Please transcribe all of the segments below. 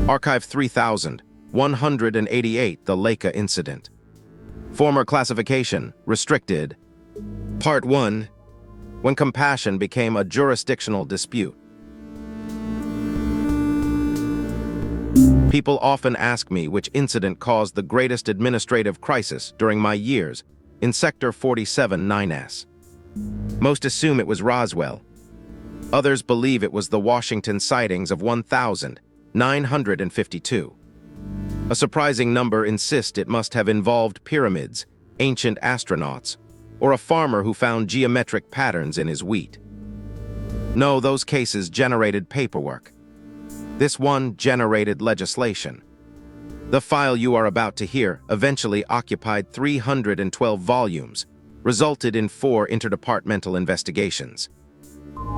Archive 3188, the Laika incident. Former classification, restricted. Part 1, when compassion became a jurisdictional dispute. People often ask me which incident caused the greatest administrative crisis during my years in Sector 47-9S. Most assume it was Roswell. Others believe it was the Washington sightings of 1,952. A surprising number insist it must have involved pyramids, ancient astronauts, or a farmer who found geometric patterns in his wheat. No, those cases generated paperwork. This one generated legislation. The file you are about to hear eventually occupied 312 volumes, resulted in 4 interdepartmental investigations,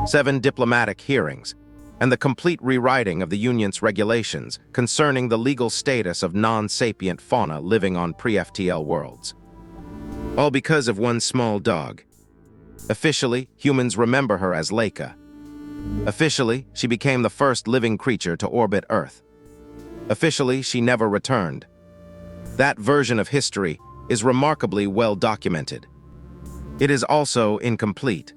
7 diplomatic hearings, and the complete rewriting of the Union's regulations concerning the legal status of non-sapient fauna living on pre-FTL worlds. All because of one small dog. Officially, humans remember her as Laika. Officially, she became the first living creature to orbit Earth. Officially, she never returned. That version of history is remarkably well documented. It is also incomplete.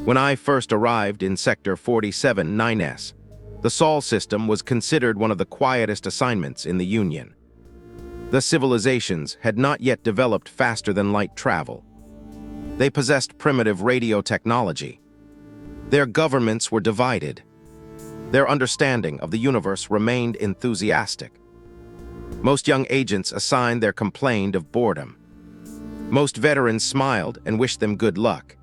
When I first arrived in Sector 47-9S, the Sol system was considered one of the quietest assignments in the Union. The civilizations had not yet developed faster-than-light travel. They possessed primitive radio technology. Their governments were divided. Their understanding of the universe remained enthusiastic. Most young agents assigned their complaint of boredom. Most veterans smiled and wished them good luck.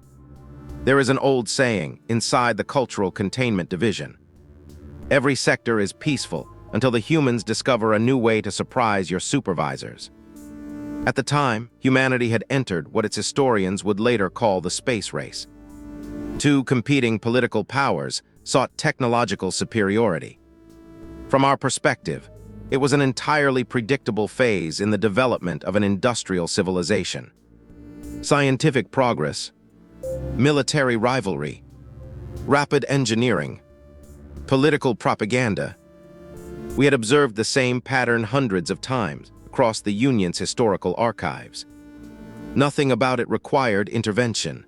There is an old saying inside the Cultural Containment Division. Every sector is peaceful until the humans discover a new way to surprise your supervisors. At the time, humanity had entered what its historians would later call the space race. 2 competing political powers sought technological superiority. From our perspective, it was an entirely predictable phase in the development of an industrial civilization. Scientific progress, military rivalry, rapid engineering, political propaganda. We had observed the same pattern hundreds of times across the Union's historical archives. Nothing about it required intervention.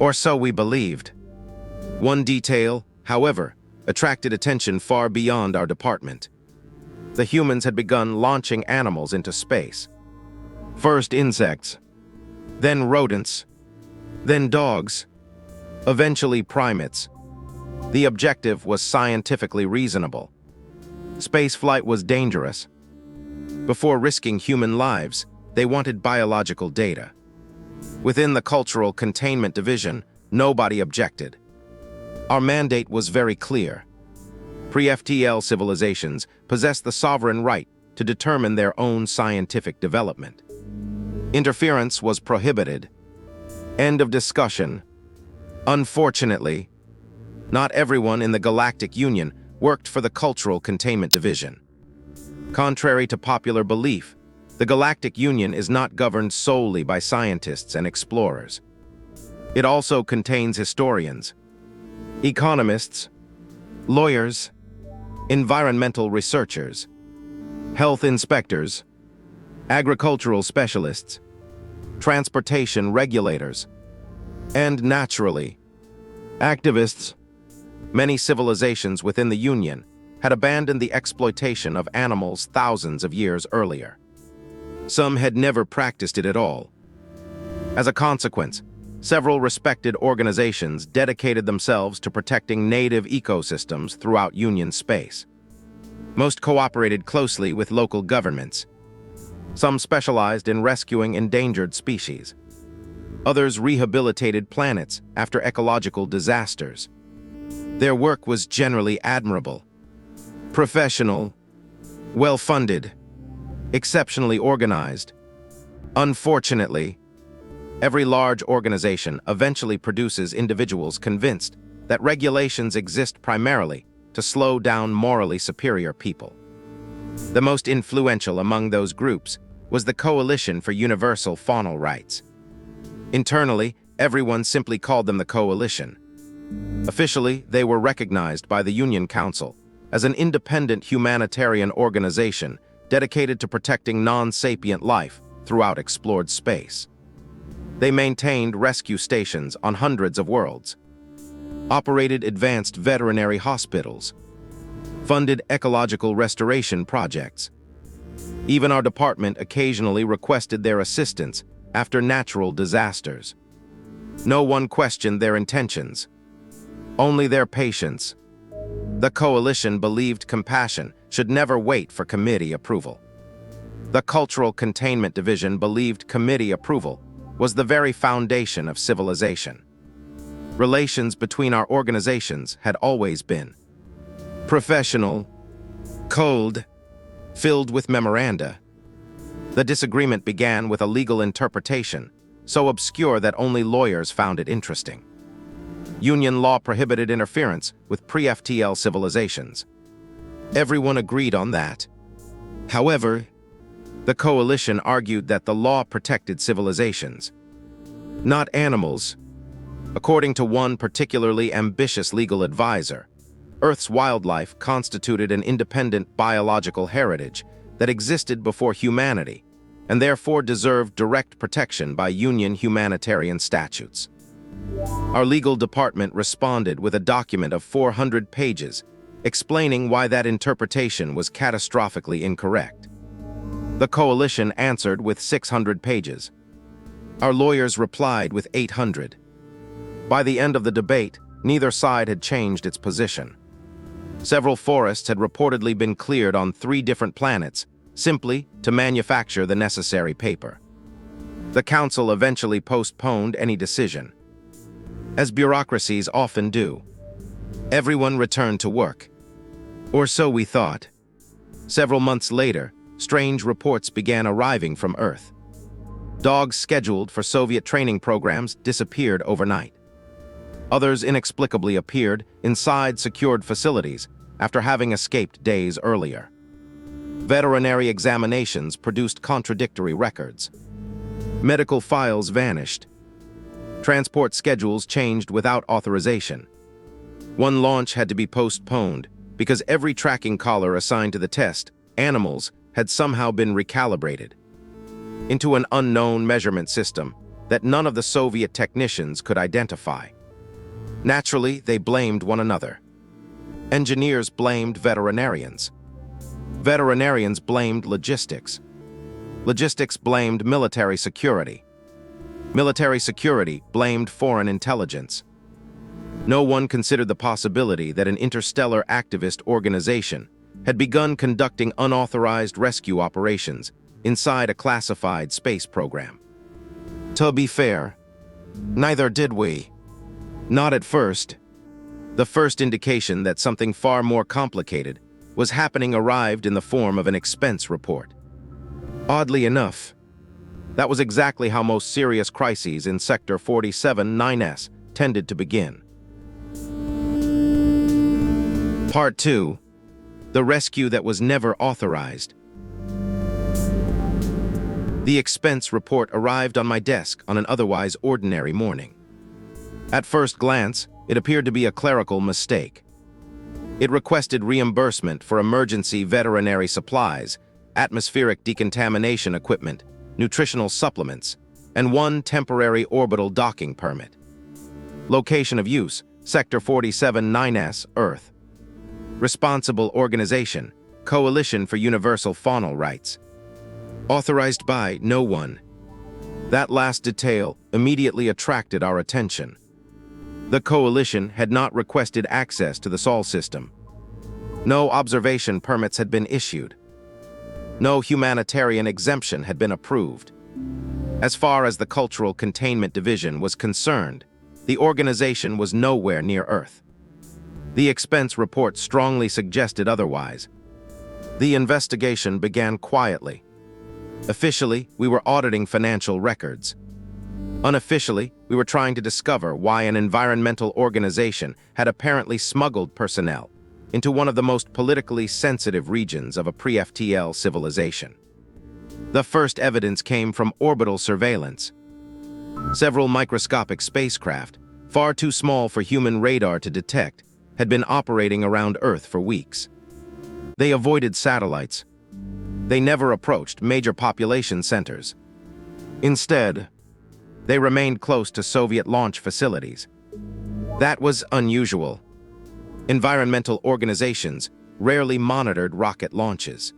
Or so we believed. One detail, however, attracted attention far beyond our department. The humans had begun launching animals into space. First insects, then rodents, then dogs, eventually primates. The objective was scientifically reasonable. Spaceflight was dangerous. Before risking human lives, they wanted biological data. Within the Cultural Containment Division, nobody objected. Our mandate was very clear. Pre-FTL civilizations possess the sovereign right to determine their own scientific development. Interference was prohibited. End of discussion. Unfortunately, not everyone in the Galactic Union worked for the Cultural Containment Division. Contrary to popular belief, the Galactic Union is not governed solely by scientists and explorers. It also contains historians, economists, lawyers, environmental researchers, health inspectors, agricultural specialists, transportation regulators, and naturally, activists. Many civilizations within the Union had abandoned the exploitation of animals thousands of years earlier. Some had never practiced it at all. As a consequence, several respected organizations dedicated themselves to protecting native ecosystems throughout Union space. Most cooperated closely with local governments. Some specialized in rescuing endangered species. Others rehabilitated planets after ecological disasters. Their work was generally admirable, professional, well-funded, exceptionally organized. Unfortunately, every large organization eventually produces individuals convinced that regulations exist primarily to slow down morally superior people. The most influential among those groups was the Coalition for Universal Faunal Rights. Internally, everyone simply called them the Coalition. Officially, they were recognized by the Union Council as an independent humanitarian organization dedicated to protecting non-sapient life throughout explored space. They maintained rescue stations on hundreds of worlds, operated advanced veterinary hospitals, funded ecological restoration projects. Even our department occasionally requested their assistance after natural disasters. No one questioned their intentions, only their patience. The coalition believed compassion should never wait for committee approval. The Cultural Containment Division believed committee approval was the very foundation of civilization. Relations between our organizations had always been professional, cold, filled with memoranda. The disagreement began with a legal interpretation, so obscure that only lawyers found it interesting. Union law prohibited interference with pre-FTL civilizations. Everyone agreed on that. However, the coalition argued that the law protected civilizations, not animals. According to one particularly ambitious legal advisor, Earth's wildlife constituted an independent biological heritage that existed before humanity and therefore deserved direct protection by Union humanitarian statutes. Our legal department responded with a document of 400 pages explaining why that interpretation was catastrophically incorrect. The coalition answered with 600 pages. Our lawyers replied with 800. By the end of the debate, neither side had changed its position. Several forests had reportedly been cleared on 3 different planets, simply to manufacture the necessary paper. The council eventually postponed any decision, as bureaucracies often do. Everyone returned to work. Or so we thought. Several months later, strange reports began arriving from Earth. Dogs scheduled for Soviet training programs disappeared overnight. Others inexplicably appeared inside secured facilities after having escaped days earlier. Veterinary examinations produced contradictory records. Medical files vanished. Transport schedules changed without authorization. One launch had to be postponed because every tracking collar assigned to the test, animals, had somehow been recalibrated into an unknown measurement system that none of the Soviet technicians could identify. Naturally, they blamed one another. Engineers blamed veterinarians. Veterinarians blamed logistics. Logistics blamed military security. Military security blamed foreign intelligence. No one considered the possibility that an interstellar activist organization had begun conducting unauthorized rescue operations inside a classified space program. To be fair, neither did we. Not at first. The first indication that something far more complicated was happening arrived in the form of an expense report. Oddly enough, that was exactly how most serious crises in Sector 47-9S tended to begin. Part 2. The rescue that was never authorized. The expense report arrived on my desk on an otherwise ordinary morning. At first glance, it appeared to be a clerical mistake. It requested reimbursement for emergency veterinary supplies, atmospheric decontamination equipment, nutritional supplements, and 1 temporary orbital docking permit. Location of use, Sector 47-9S, Earth. Responsible organization, Coalition for Universal Faunal Rights. Authorized by no one. That last detail immediately attracted our attention. The coalition had not requested access to the Sol system. No observation permits had been issued. No humanitarian exemption had been approved. As far as the Cultural Containment Division was concerned, the organization was nowhere near Earth. The expense report strongly suggested otherwise. The investigation began quietly. Officially, we were auditing financial records. Unofficially, we were trying to discover why an environmental organization had apparently smuggled personnel into one of the most politically sensitive regions of a pre-FTL civilization. The first evidence came from orbital surveillance. Several microscopic spacecraft, far too small for human radar to detect, had been operating around Earth for weeks. They avoided satellites. They never approached major population centers. Instead, they remained close to Soviet launch facilities. That was unusual. Environmental organizations rarely monitored rocket launches,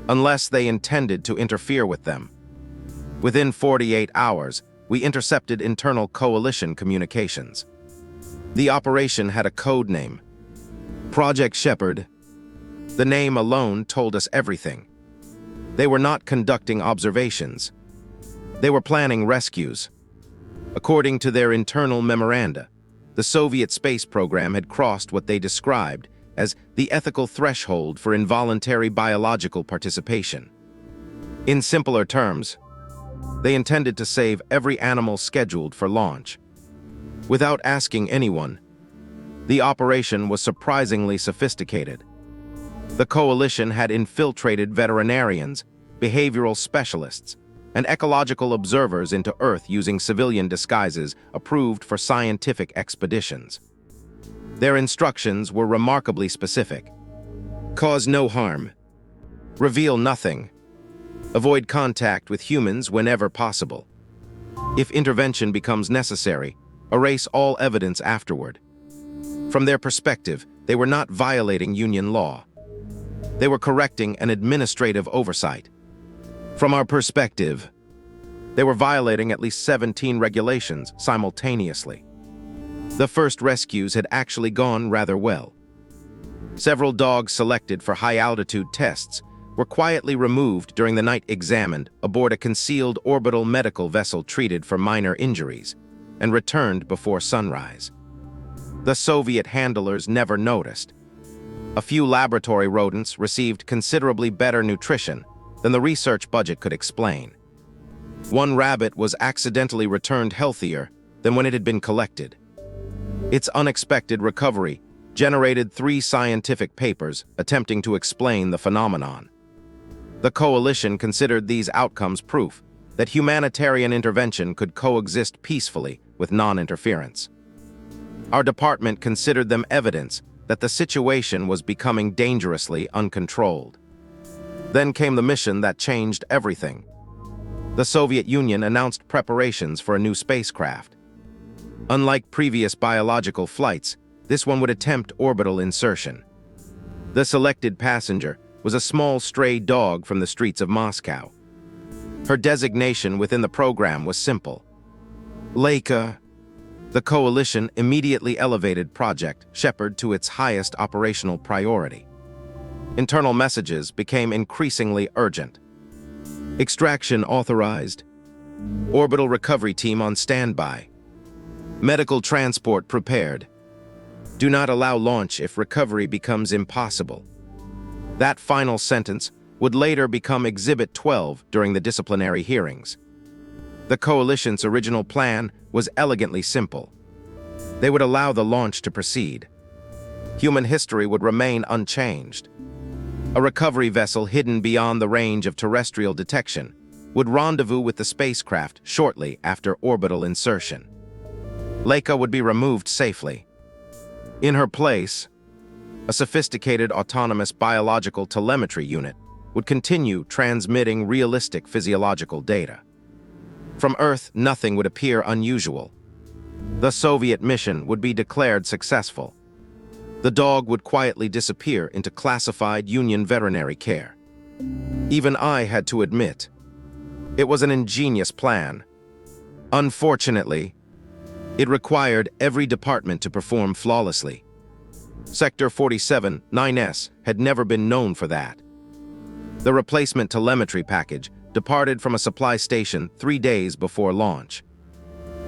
unless they intended to interfere with them. Within 48 hours, we intercepted internal coalition communications. The operation had a code name, Project Shepherd. The name alone told us everything. They were not conducting observations. They were planning rescues. According to their internal memoranda, the Soviet space program had crossed what they described as the ethical threshold for involuntary biological participation. In simpler terms, they intended to save every animal scheduled for launch. Without asking anyone, the operation was surprisingly sophisticated. The coalition had infiltrated veterinarians, behavioral specialists, and ecological observers into Earth using civilian disguises approved for scientific expeditions. Their instructions were remarkably specific. Cause no harm. Reveal nothing. Avoid contact with humans whenever possible. If intervention becomes necessary, erase all evidence afterward. From their perspective, they were not violating Union law. They were correcting an administrative oversight. From our perspective, they were violating at least 17 regulations simultaneously. The first rescues had actually gone rather well. Several dogs selected for high-altitude tests were quietly removed during the night examined aboard a concealed orbital medical vessel treated for minor injuries and returned before sunrise. The Soviet handlers never noticed. A few laboratory rodents received considerably better nutrition than the research budget could explain. One rabbit was accidentally returned healthier than when it had been collected. Its unexpected recovery generated 3 scientific papers attempting to explain the phenomenon. The coalition considered these outcomes proof that humanitarian intervention could coexist peacefully with non-interference. Our department considered them evidence that the situation was becoming dangerously uncontrolled. Then came the mission that changed everything. The Soviet Union announced preparations for a new spacecraft. Unlike previous biological flights, this one would attempt orbital insertion. The selected passenger was a small stray dog from the streets of Moscow. Her designation within the program was simple: Laika. The coalition immediately elevated Project Shepherd to its highest operational priority. Internal messages became increasingly urgent. Extraction authorized. Orbital recovery team on standby. Medical transport prepared. Do not allow launch if recovery becomes impossible. That final sentence would later become Exhibit 12 during the disciplinary hearings. The coalition's original plan was elegantly simple. They would allow the launch to proceed. Human history would remain unchanged. A recovery vessel hidden beyond the range of terrestrial detection would rendezvous with the spacecraft shortly after orbital insertion. Laika would be removed safely. In her place, a sophisticated autonomous biological telemetry unit would continue transmitting realistic physiological data. From Earth, nothing would appear unusual. The Soviet mission would be declared successful. The dog would quietly disappear into classified Union veterinary care. Even I had to admit, it was an ingenious plan. Unfortunately, it required every department to perform flawlessly. Sector 47, 9S, had never been known for that. The replacement telemetry package departed from a supply station 3 days before launch.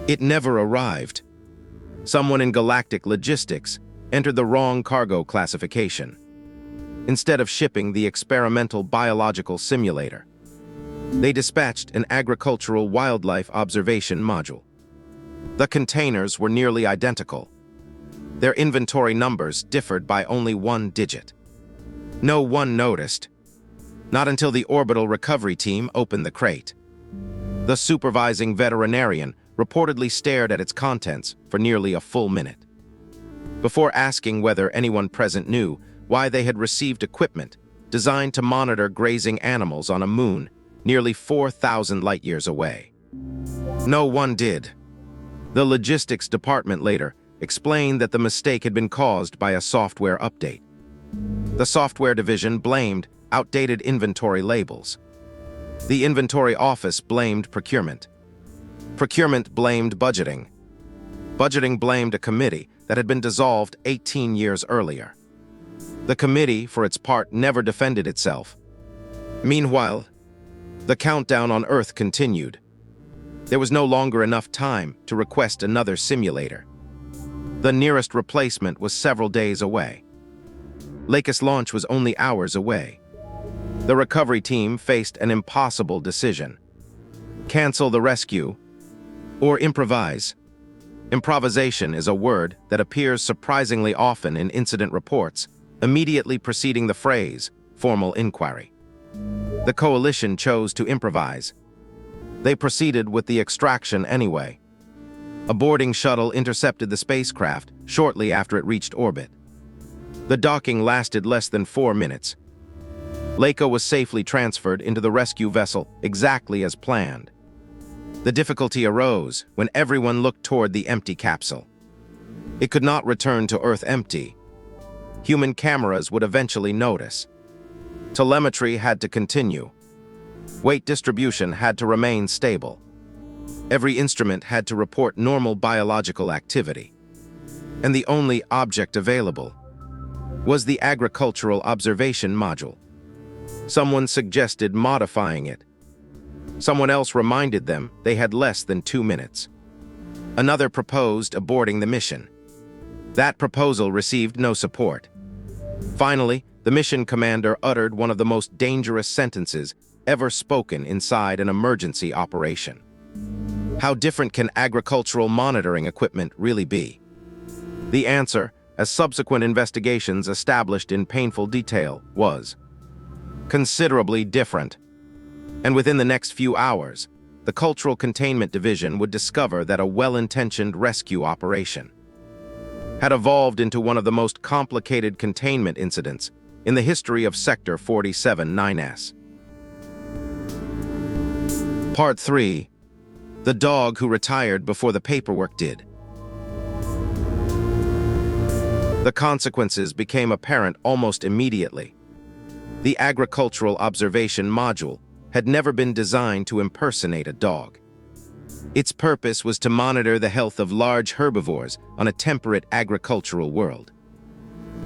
It never arrived. Someone in Galactic Logistics entered the wrong cargo classification. Instead of shipping the experimental biological simulator, they dispatched an agricultural wildlife observation module. The containers were nearly identical. Their inventory numbers differed by only 1 digit. No one noticed, not until the orbital recovery team opened the crate. The supervising veterinarian reportedly stared at its contents for nearly a full minute. Before asking whether anyone present knew, why they had received equipment designed to monitor grazing animals on a moon nearly 4,000 light-years away. No one did. The logistics department later explained that the mistake had been caused by a software update. The software division blamed outdated inventory labels. The inventory office blamed procurement. Procurement blamed budgeting. Budgeting blamed a committee that had been dissolved 18 years earlier. The committee, for its part, never defended itself. Meanwhile, the countdown on Earth continued. There was no longer enough time to request another simulator. The nearest replacement was several days away. Laika's launch was only hours away. The recovery team faced an impossible decision: cancel the rescue or improvise. Improvisation is a word that appears surprisingly often in incident reports, immediately preceding the phrase formal inquiry. The coalition chose to improvise. They proceeded with the extraction anyway. A boarding shuttle intercepted the spacecraft shortly after it reached orbit. The docking lasted less than 4 minutes. Laika was safely transferred into the rescue vessel exactly as planned. The difficulty arose when everyone looked toward the empty capsule. It could not return to Earth empty. Human cameras would eventually notice. Telemetry had to continue. Weight distribution had to remain stable. Every instrument had to report normal biological activity. And the only object available was the agricultural observation module. Someone suggested modifying it. Someone else reminded them they had less than 2 minutes. Another proposed aborting the mission. That proposal received no support. Finally, the mission commander uttered one of the most dangerous sentences ever spoken inside an emergency operation. How different can agricultural monitoring equipment really be? The answer, as subsequent investigations established in painful detail, was considerably different. And within the next few hours, the Cultural Containment Division would discover that a well-intentioned rescue operation had evolved into one of the most complicated containment incidents in the history of Sector 47-9S. Part 3. The dog who retired before the paperwork did. The consequences became apparent almost immediately. The agricultural observation module had never been designed to impersonate a dog. Its purpose was to monitor the health of large herbivores on a temperate agricultural world.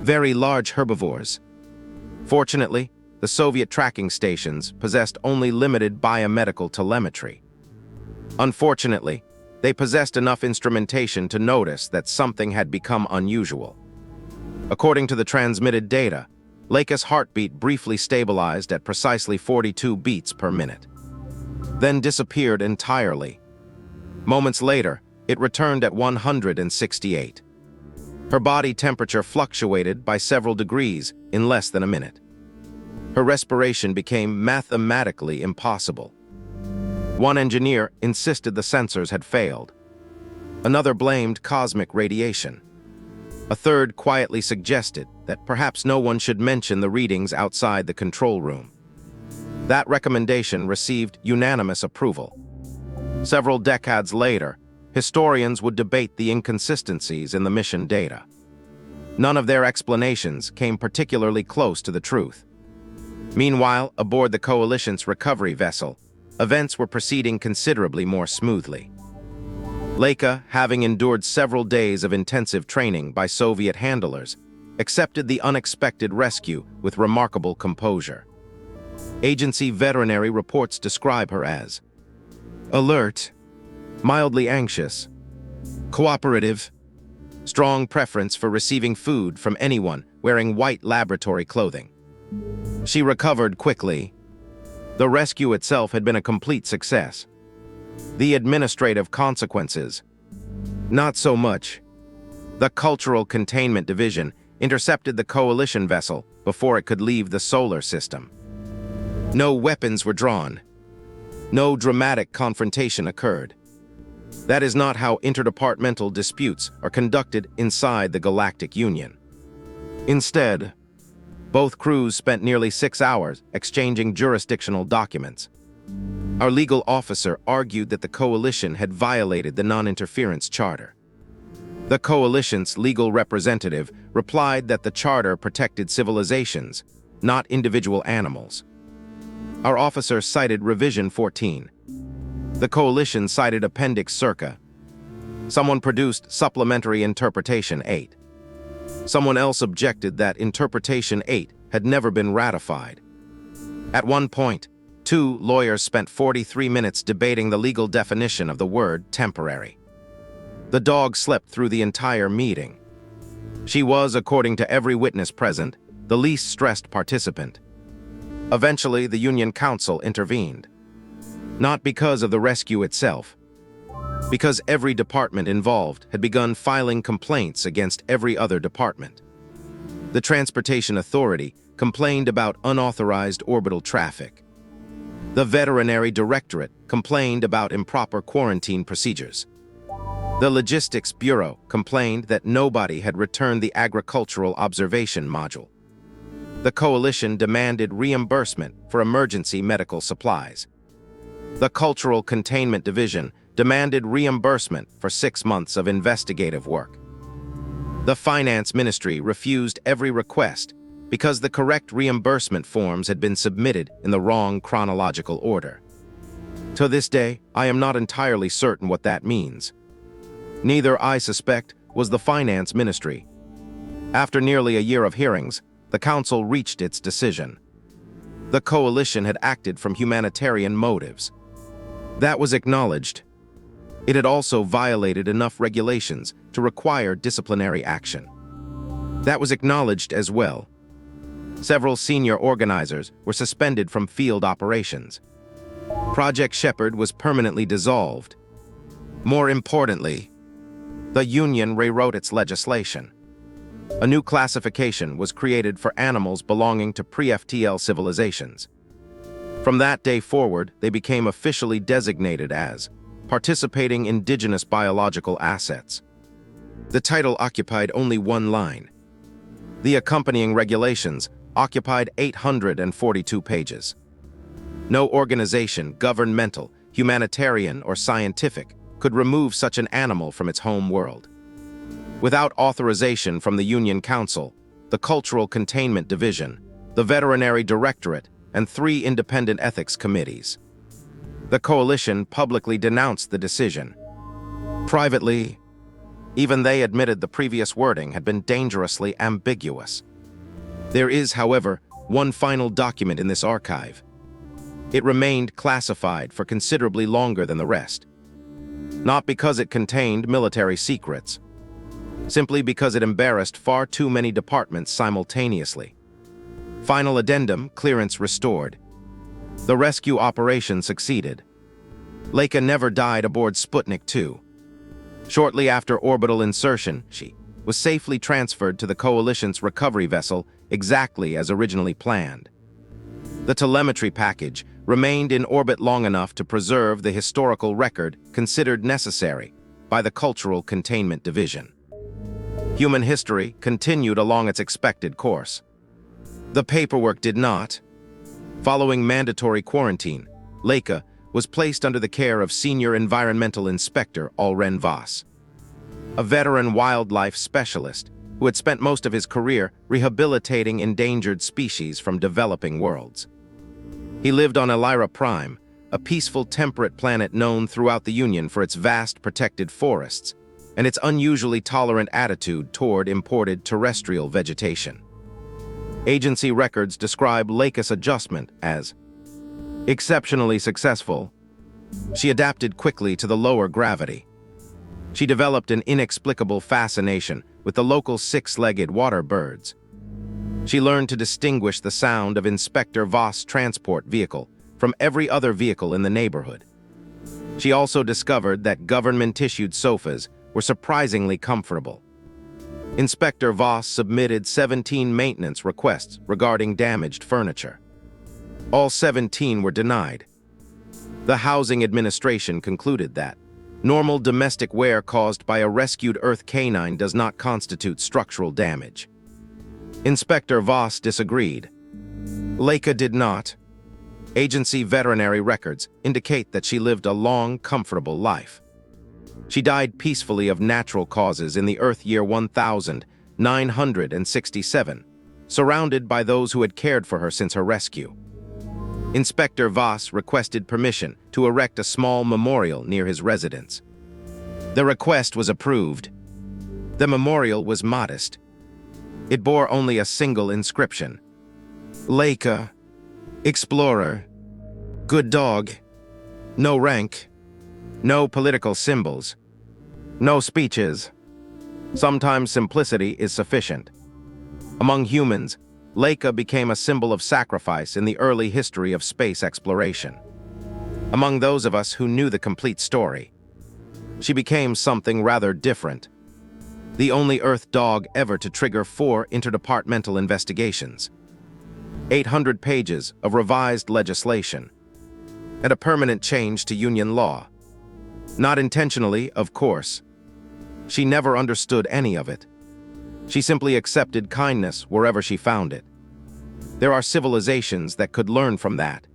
Very large herbivores. Fortunately, the Soviet tracking stations possessed only limited biomedical telemetry. Unfortunately, they possessed enough instrumentation to notice that something had become unusual. According to the transmitted data, Laika's heartbeat briefly stabilized at precisely 42 beats per minute, then disappeared entirely. Moments later, it returned at 168. Her body temperature fluctuated by several degrees in less than a minute. Her respiration became mathematically impossible. One engineer insisted the sensors had failed. Another blamed cosmic radiation. A third quietly suggested that perhaps no one should mention the readings outside the control room. That recommendation received unanimous approval. Several decades later, historians would debate the inconsistencies in the mission data. None of their explanations came particularly close to the truth. Meanwhile, aboard the Coalition's recovery vessel, events were proceeding considerably more smoothly. Laika, having endured several days of intensive training by Soviet handlers, accepted the unexpected rescue with remarkable composure. Agency veterinary reports describe her as alert, mildly anxious, cooperative, strong preference for receiving food from anyone wearing white laboratory clothing. She recovered quickly. The rescue itself had been a complete success. The administrative consequences, not so much. The Cultural Containment Division intercepted the Coalition vessel before it could leave the solar system. No weapons were drawn. No dramatic confrontation occurred. That is not how interdepartmental disputes are conducted inside the Galactic Union. Instead, Both crews spent nearly 6 hours exchanging jurisdictional documents. Our legal officer argued that the coalition had violated the non-interference charter. The coalition's legal representative replied that the charter protected civilizations, not individual animals. Our officer cited Revision 14. The coalition cited Appendix Circa. Someone produced Supplementary Interpretation 8. Someone else objected that Interpretation 8 had never been ratified. At one point, 2 lawyers spent 43 minutes debating the legal definition of the word temporary. The dog slept through the entire meeting. She was, according to every witness present, the least stressed participant. Eventually, the Union Council intervened. Not because of the rescue itself, because every department involved had begun filing complaints against every other department. The Transportation Authority complained about unauthorized orbital traffic. The Veterinary Directorate complained about improper quarantine procedures. The Logistics Bureau complained that nobody had returned the agricultural observation module. The coalition demanded reimbursement for emergency medical supplies. The Cultural Containment Division demanded reimbursement for 6 months of investigative work. The Finance Ministry refused every request because the correct reimbursement forms had been submitted in the wrong chronological order. To this day, I am not entirely certain what that means. Neither, I suspect, was the Finance Ministry. After nearly a year of hearings, the Council reached its decision. The coalition had acted from humanitarian motives. That was acknowledged. It had also violated enough regulations to require disciplinary action. That was acknowledged as well. Several senior organizers were suspended from field operations. Project Shepherd was permanently dissolved. More importantly, the Union rewrote its legislation. A new classification was created for animals belonging to pre-FTL civilizations. From that day forward, they became officially designated as participating indigenous biological assets. The title occupied only one line. The accompanying regulations occupied 842 pages. No organization, governmental, humanitarian, or scientific, could remove such an animal from its home world. Without authorization from the Union Council, the Cultural Containment Division, the Veterinary Directorate, and 3 independent ethics committees. The coalition publicly denounced the decision. Privately, even they admitted the previous wording had been dangerously ambiguous. There is, however, one final document in this archive. It remained classified for considerably longer than the rest. Not because it contained military secrets, simply because it embarrassed far too many departments simultaneously. Final addendum, clearance restored. The rescue operation succeeded. Laika never died aboard Sputnik 2. Shortly after orbital insertion, she was safely transferred to the coalition's recovery vessel exactly as originally planned. The telemetry package remained in orbit long enough to preserve the historical record considered necessary by the Cultural Containment Division. Human history continued along its expected course. The paperwork did not. Following mandatory quarantine, Laika was placed under the care of Senior Environmental Inspector Alren Voss, a veteran wildlife specialist who had spent most of his career rehabilitating endangered species from developing worlds. He lived on Elira Prime, a peaceful, temperate planet known throughout the Union for its vast protected forests and its unusually tolerant attitude toward imported terrestrial vegetation. Agency records describe Laika's adjustment as exceptionally successful. She adapted quickly to the lower gravity. She developed an inexplicable fascination with the local 6-legged water birds. She learned to distinguish the sound of Inspector Voss' transport vehicle from every other vehicle in the neighborhood. She also discovered that government-issued sofas were surprisingly comfortable. Inspector Voss submitted 17 maintenance requests regarding damaged furniture. All 17 were denied. The Housing Administration concluded that normal domestic wear caused by a rescued Earth canine does not constitute structural damage. Inspector Voss disagreed. Laika did not. Agency veterinary records indicate that she lived a long, comfortable life. She died peacefully of natural causes in the Earth year 1967, surrounded by those who had cared for her since her rescue. Inspector Voss requested permission to erect a small memorial near his residence. The request was approved. The memorial was modest. It bore only a single inscription: Laika, explorer, good dog, no rank, no political symbols, no speeches. Sometimes simplicity is sufficient. Among humans, Laika became a symbol of sacrifice in the early history of space exploration. Among those of us who knew the complete story, she became something rather different. The only Earth dog ever to trigger 4 interdepartmental investigations, 800 pages of revised legislation, and a permanent change to Union law. Not intentionally, of course. She never understood any of it. She simply accepted kindness wherever she found it. There are civilizations that could learn from that.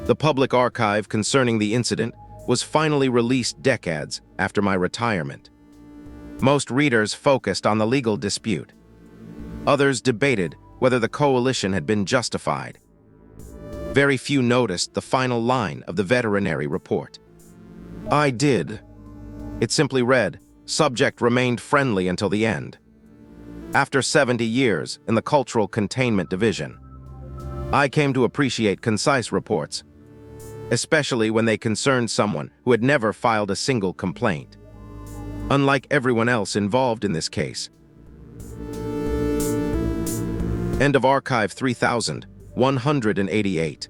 The public archive concerning the incident was finally released decades after my retirement. Most readers focused on the legal dispute. Others debated whether the coalition had been justified. Very few noticed the final line of the veterinary report. I did. It simply read, "Subject remained friendly until the end." After 70 years in the Cultural Containment Division, I came to appreciate concise reports, especially when they concerned someone who had never filed a single complaint. Unlike everyone else involved in this case. End of Archive 3188.